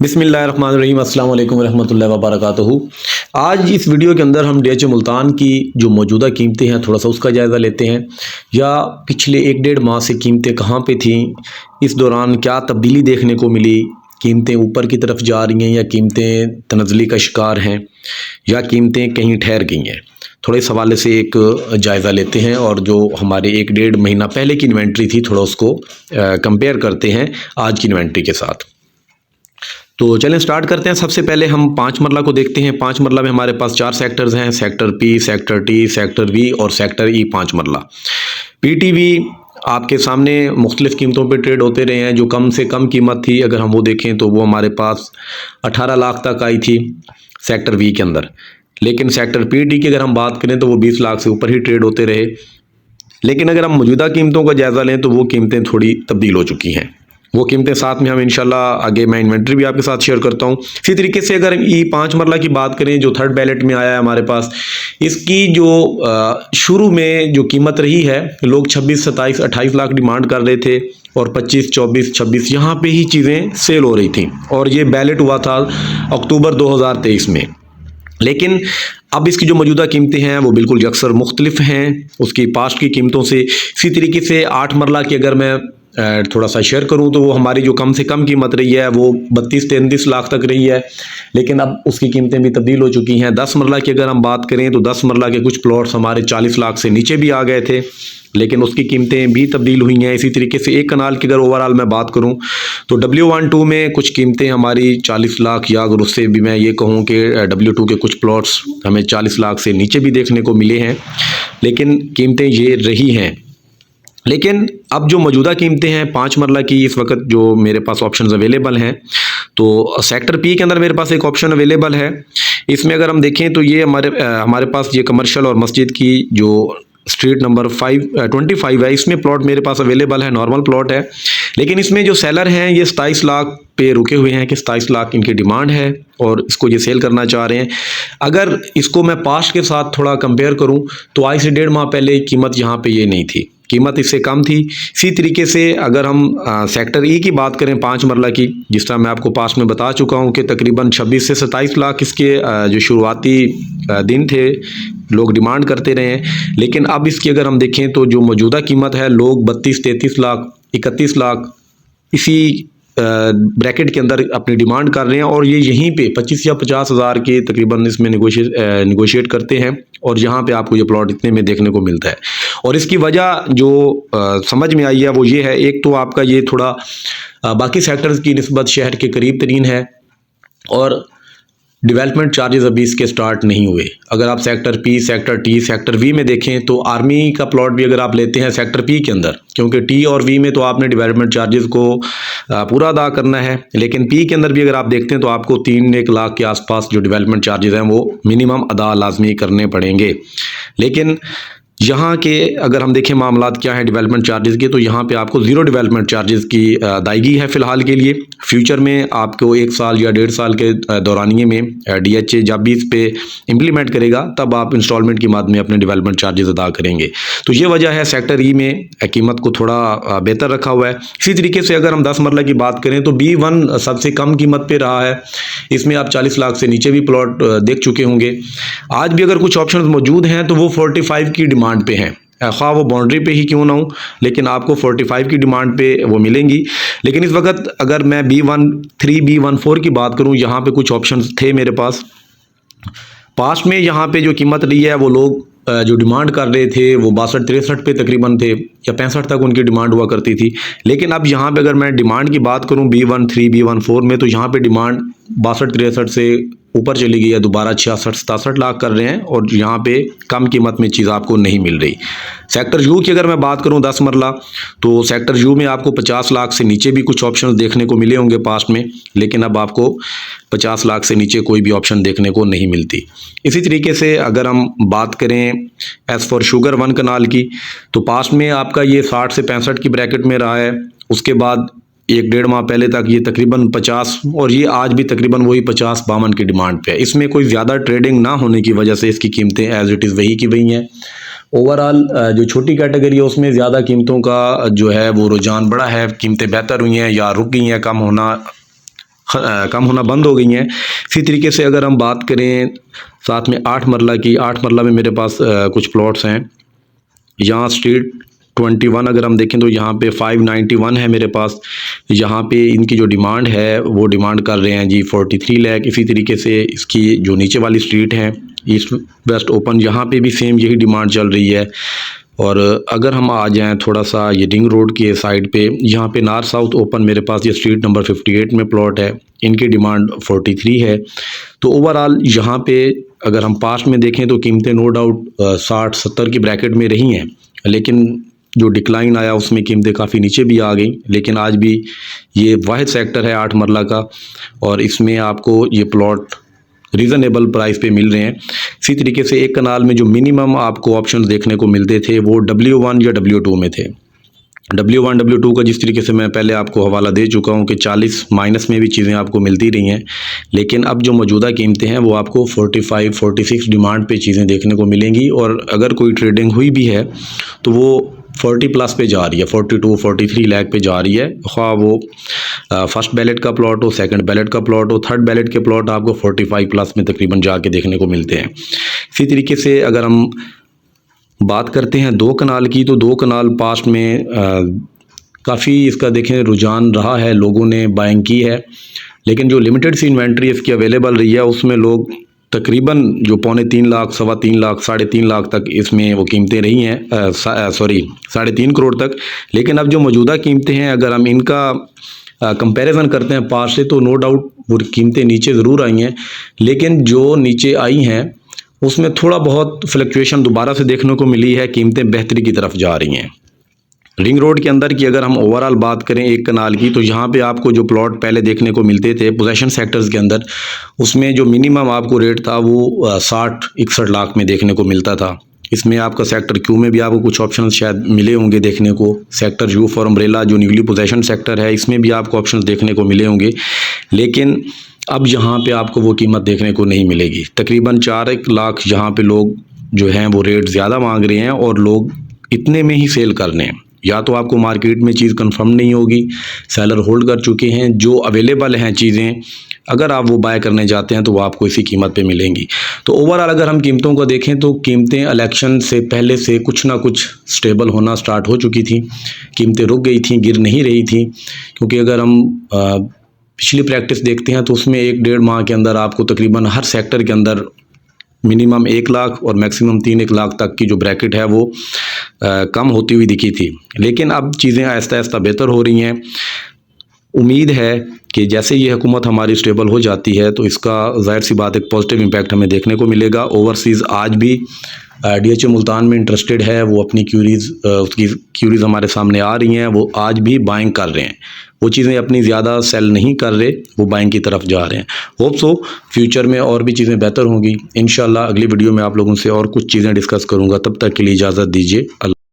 बिस्मिल्लाहिर्रहमानिर्रहीम अस्सलाम वालेकुम रहमतुल्लाहि व बरकातुहू। आज इस वीडियो के अंदर हम DH मुल्तान की जो मौजूदा कीमतें हैं थोड़ा सा उसका जायज़ा लेते हैं, या पिछले एक डेढ़ माह से कीमतें कहाँ पे थीं, इस दौरान क्या तब्दीली देखने को मिली, कीमतें ऊपर की तरफ जा रही हैं या कीमतें तनज़्ज़ुली का शिकार हैं या कीमतें कहीं ठहर गई हैं। थोड़े इस हवाले से एक जायज़ा लेते हैं और जो हमारे एक डेढ़ महीना पहले की इन्वेंट्री थी थोड़ा उसको कंपेयर करते हैं आज की इन्वेंट्री के साथ। तो चलें स्टार्ट करते हैं। सबसे पहले हम 5 मरला को देखते हैं। 5 मरला में हमारे पास 4 सेक्टर्स हैं, sector P, sector T, sector V और सेक्टर E। 5 मरला PTV आपके सामने मुख्तलिफ़ कीमतों पे ट्रेड होते रहे हैं। जो कम से कम कीमत थी अगर हम वो देखें तो वो हमारे पास 18 लाख तक आई थी सेक्टर V के अंदर, लेकिन सेक्टर PT की अगर हम बात करें तो वो 20 लाख से ऊपर ही ट्रेड होते रहे। लेकिन अगर हम मौजूदा कीमतों का जायज़ा लें तो वो कीमतें थोड़ी तब्दील हो चुकी हैं। वो कीमतें साथ में हम इंशाल्लाह आगे मैं इन्वेंट्री भी आपके साथ शेयर करता हूँ। इसी तरीके से अगर ई 5 मरला की बात करें जो थर्ड बैलेट में आया है हमारे पास, इसकी जो शुरू में जो कीमत रही है, लोग 26, 27, 28 लाख डिमांड कर रहे थे और 25, 24, 26 यहाँ पे ही चीज़ें सेल हो रही थी और ये बैलेट हुआ था अक्टूबर 2023 में। लेकिन अब इसकी जो मौजूदा कीमतें हैं वो बिल्कुल यकसर मुख्तलिफ हैं उसकी पास्ट की कीमतों से। इसी तरीके से 8 मरला की अगर मैं थोड़ा सा शेयर करूं तो वो हमारी जो कम से कम कीमत रही है वो 32-33 लाख तक रही है, लेकिन अब उसकी कीमतें भी तब्दील हो चुकी हैं। 10 मरला की अगर हम बात करें तो 10 मरला के कुछ प्लॉट्स हमारे 40 लाख से नीचे भी आ गए थे, लेकिन उसकी कीमतें भी तब्दील हुई हैं। इसी तरीके से एक कनाल की अगर ओवरऑल मैं बात करूं तो W12 में कुछ कीमतें हमारी 40 लाख, या अगर उससे भी मैं ये कहूं कि W2 के कुछ प्लॉट्स हमें 40 लाख से नीचे भी देखने को मिले हैं, लेकिन कीमतें ये रही हैं। लेकिन अब जो मौजूदा कीमतें हैं 5 मरला की, इस वक्त जो मेरे पास ऑप्शंस अवेलेबल हैं, तो सेक्टर P के अंदर मेरे पास एक ऑप्शन अवेलेबल है। इसमें अगर हम देखें तो ये हमारे पास ये कमर्शियल और मस्जिद की जो स्ट्रीट नंबर 25 है, इसमें प्लॉट मेरे पास अवेलेबल है, नॉर्मल प्लॉट है। लेकिन इसमें जो सेलर हैं ये 27 लाख पे रुके हुए हैं कि 27 लाख इनकी डिमांड है और इसको ये सेल करना चाह रहे हैं। अगर इसको मैं पास्ट के साथ थोड़ा कंपेयर करूं तो आज से 1.5 माह पहले कीमत यहाँ पे ये नहीं थी, कीमत इससे कम थी। इसी तरीके से अगर हम सेक्टर E की बात करें 5 मरला की, जिस तरह मैं आपको पास में बता चुका हूं कि तकरीबन 26 से 27 लाख इसके जो शुरुआती दिन थे लोग डिमांड करते रहे हैं। लेकिन अब इसकी अगर हम देखें तो जो मौजूदा कीमत है लोग 32-33 लाख, 31 लाख इसी ब्रैकेट के अंदर अपनी डिमांड कर रहे हैं और ये यहीं पे 25 या 50 हज़ार के तकरीबन इसमें निगोशिएट करते हैं और यहाँ पे आपको ये प्लॉट इतने में देखने को मिलता है। और इसकी वजह जो समझ में आई है वो ये है, एक तो आपका ये थोड़ा बाकी सेक्टर्स की निस्बत शहर के करीब तरीन है और डेवलपमेंट चार्जेस अभी इसके स्टार्ट नहीं हुए। अगर आप sector P, sector T, sector V में देखें तो आर्मी का प्लॉट भी अगर आप लेते हैं सेक्टर P के अंदर, क्योंकि T और V में तो आपने डेवलपमेंट चार्जेस को पूरा अदा करना है, लेकिन P के अंदर भी अगर आप देखते हैं तो आपको 3-1 लाख के आसपास जो डेवलपमेंट चार्जेस हैं वो मिनिमम अदा लाजमी करने पड़ेंगे। लेकिन यहाँ के अगर हम देखें मामलात क्या है डेवलपमेंट चार्जेस के, तो यहाँ पे आपको ज़ीरो डेवलपमेंट चार्जेस की अदायगी है फ़िलहाल के लिए। फ्यूचर में आपको 1 साल या 1.5 साल के दौरानिए में DH जब भी इस पे इम्प्लीमेंट करेगा तब आप इंस्टॉलमेंट की मद में अपने डेवलपमेंट चार्जेस अदा करेंगे। तो ये वजह है सेक्टर E में कीमत को थोड़ा बेहतर रखा हुआ है। इसी तरीके से अगर हम 10 मरला की बात करें तो B1 सबसे कम कीमत पर रहा है, इसमें आप 40 लाख से नीचे भी प्लॉट देख चुके होंगे। आज भी अगर कुछ ऑप्शन मौजूद हैं तो वो 45 की डिमांड पे हैं, ख़्वाह वो बाउंड्री पे ही क्यों ना हो, लेकिन आपको 45 की डिमांड पे वो मिलेंगी। लेकिन इस वक्त अगर मैं B13, B14 की बात करूं, यहाँ पे कुछ ऑप्शंस थे मेरे पास पास्ट में। यहाँ पे जो कीमत रही है वो लोग जो डिमांड कर रहे थे वो 62-63 पे तकरीबन थे या 65 तक उनकी डिमांड हुआ करती थी। लेकिन अब यहाँ पे अगर मैं डिमांड की बात करूँ B13, B14 में, तो यहाँ पे डिमांड 62-63 से ऊपर चली गई है, दोबारा 66-67 लाख कर रहे हैं और यहाँ पे कम कीमत में चीज़ आपको नहीं मिल रही। सेक्टर U की अगर मैं बात करूँ 10 मरला, तो सेक्टर U में आपको 50 लाख से नीचे भी कुछ ऑप्शन देखने को मिले होंगे पास्ट में, लेकिन अब आपको 50 लाख से नीचे कोई भी ऑप्शन देखने को नहीं मिलती। इसी तरीके से अगर हम बात करें एज़ फॉर शुगर 1 कनाल की, तो पास्ट में आपका ये 60 से 65 की ब्रैकेट में रहा है। उसके बाद 1-1.5 माह पहले तक ये तकरीबन 50 और ये आज भी तकरीबन वही 50-52 की डिमांड पे है। इसमें कोई ज़्यादा ट्रेडिंग ना होने की वजह से इसकी कीमतें एज इट इज़ वही की वही हैं। ओवरऑल जो छोटी कैटेगरी है उसमें ज़्यादा कीमतों का जो है वो रुझान बड़ा है, कीमतें बेहतर हुई हैं या रुक गई हैं कम होना, कम होना बंद हो गई हैं। इसी तरीके से अगर हम बात करें साथ में 8 मरला की, 8 मरला में मेरे पास कुछ प्लॉट्स हैं। यहाँ स्ट्रीट 21 अगर हम देखें तो यहाँ पे 591 है मेरे पास। यहाँ पे इनकी जो डिमांड है वो डिमांड कर रहे हैं जी 43 लाख। इसी तरीके से इसकी जो नीचे वाली स्ट्रीट है ईस्ट वेस्ट ओपन, यहाँ पे भी सेम यही डिमांड चल रही है। और अगर हम आ जाएं थोड़ा सा ये रिंग रोड के साइड पे, यहाँ पे नॉर्थ साउथ ओपन मेरे पास ये स्ट्रीट नंबर 58 में प्लॉट है, इनकी डिमांड 43 है। तो ओवरऑल यहाँ पे अगर हम पास्ट में देखें तो कीमतें नो डाउट 60-70 की ब्रैकेट में रही हैं, लेकिन जो डिक्लाइन आया उसमें कीमतें काफ़ी नीचे भी आ गई। लेकिन आज भी ये वाहिद सेक्टर है 8 मरला का और इसमें आपको ये प्लॉट रीज़नेबल प्राइस पे मिल रहे हैं। इसी तरीके से एक कनाल में जो मिनिमम आपको ऑप्शन देखने को मिलते थे वो W1 या W2 में थे। W1 W2 का जिस तरीके से मैं पहले आपको हवाला दे चुका हूँ कि 40 माइनस में भी चीज़ें आपको मिलती रही हैं, लेकिन अब जो मौजूदा कीमतें हैं वो आपको 45-46 डिमांड पे चीज़ें देखने को मिलेंगी। और अगर कोई ट्रेडिंग हुई भी है तो वो 40 प्लस पे जा रही है, 42-43 लाख पे जा रही है। ख्वाह वो फर्स्ट बैलेट का प्लॉट हो, सेकंड बैलेट का प्लॉट हो, थर्ड बैलेट के प्लॉट आपको 45 प्लस में तकरीबन जाके देखने को मिलते हैं। इसी तरीके से अगर हम बात करते हैं 2 कनाल की, तो 2 कनाल पास्ट में काफ़ी इसका देखें रुझान रहा है, लोगों ने बाइंग की है। लेकिन जो लिमिटेड सी इन्वेंट्री इसकी अवेलेबल रही है उसमें लोग तकरीबन जो 3.25 लाख, 3.25 लाख, 3.5 लाख तक इसमें वो कीमतें रही हैं, सॉरी 3.5 करोड़ तक। लेकिन अब जो मौजूदा कीमतें हैं अगर हम इनका कंपैरिजन करते हैं पास से, तो नो डाउट वो कीमतें नीचे ज़रूर आई हैं, लेकिन जो नीचे आई हैं उसमें थोड़ा बहुत फ्लक्चुएशन दोबारा से देखने को मिली है, कीमतें बेहतरी की तरफ जा रही हैं। रिंग रोड के अंदर की अगर हम ओवरऑल बात करें एक कनाल की, तो यहाँ पे आपको जो प्लॉट पहले देखने को मिलते थे पोजेशन सेक्टर्स के अंदर, उसमें जो मिनिमम आपको रेट था वो 60-61 लाख में देखने को मिलता था। इसमें आपका सेक्टर क्यू में भी आपको कुछ ऑप्शन शायद मिले होंगे देखने को। सेक्टर यू फॉर अम्ब्रेला जो न्यूली पोजेशन सेक्टर है इसमें भी आपको ऑप्शन देखने को मिले होंगे, लेकिन अब यहाँ पे आपको वो कीमत देखने को नहीं मिलेगी। तकरीबन 4 लाख यहाँ पे लोग जो हैं वो रेट ज़्यादा मांग रहे हैं और लोग इतने में ही सेल कर रहे हैं। या तो आपको मार्केट में चीज़ कंफर्म नहीं होगी, सेलर होल्ड कर चुके हैं, जो अवेलेबल हैं चीज़ें अगर आप वो बाय करने जाते हैं तो वो आपको इसी कीमत पे मिलेंगी। तो ओवरऑल अगर हम कीमतों को देखें तो कीमतें इलेक्शन से पहले से कुछ ना कुछ स्टेबल होना स्टार्ट हो चुकी थी, कीमतें रुक गई थी, गिर नहीं रही थी। क्योंकि अगर हम पिछली प्रैक्टिस देखते हैं तो उसमें 1-1.5 माह के अंदर आपको तकरीबन हर सेक्टर के अंदर मिनिमम 1 लाख और मैक्सिमम 3 लाख तक की जो ब्रैकेट है वो कम होती हुई दिखी थी। लेकिन अब चीज़ें आहिस्ता आहिस्ता बेहतर हो रही हैं। उम्मीद है कि जैसे ये हुकूमत हमारी स्टेबल हो जाती है तो इसका ज़ाहिर सी बात एक पॉजिटिव इम्पैक्ट हमें देखने को मिलेगा। ओवरसीज़ आज भी DHA मुल्तान में इंटरेस्टेड है, वो अपनी उसकी क्यूरीज हमारे सामने आ रही हैं, वो आज भी बाइंग कर रहे हैं। वो चीज़ें अपनी ज़्यादा सेल नहीं कर रहे, वो बाइंग की तरफ जा रहे हैं। होप सो फ्यूचर में और भी चीज़ें बेहतर होंगी। इंशाल्लाह अगली वीडियो में आप लोगों से और कुछ चीज़ें डिस्कस करूँगा। तब तक के लिए इजाज़त दीजिए।